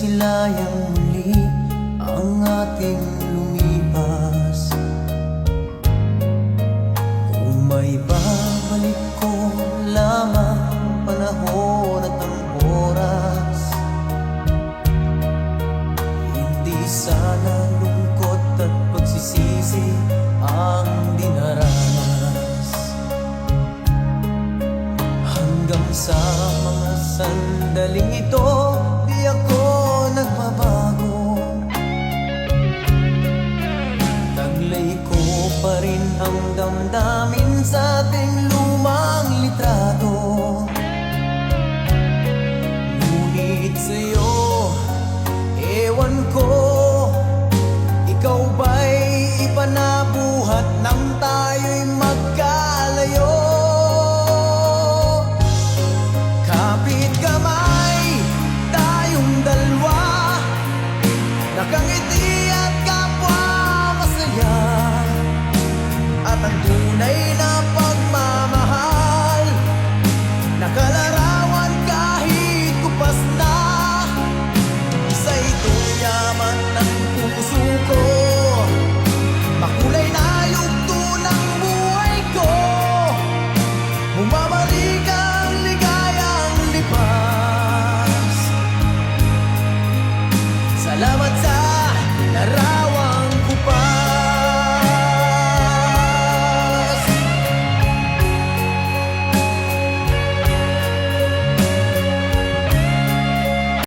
silayang muli ang ating lumipas. Kung may babalik ko lamang ang panahon at ang oras, hindi sana lungkot at pagsisisi ang dinaranas. Hanggang sa mga sandaling ito, di ako nagbabago. Taglay ko pa rin ang damdamin sa ating lumang litrato. Ngunit sa'yo, ewan ko, ikaw ba'y iba na buhat nang tayo'y magkalayo? Kapit kamay, tayong dalawa, nakangiti at kapwa masaya. At ang tunay na pagmamahal, nakalarawan kahit kupas na. Isa itong yaman ng puso ko, makulay na yugto ng buhay ko. Bumabalik ang ligayang lipas. Salamat sa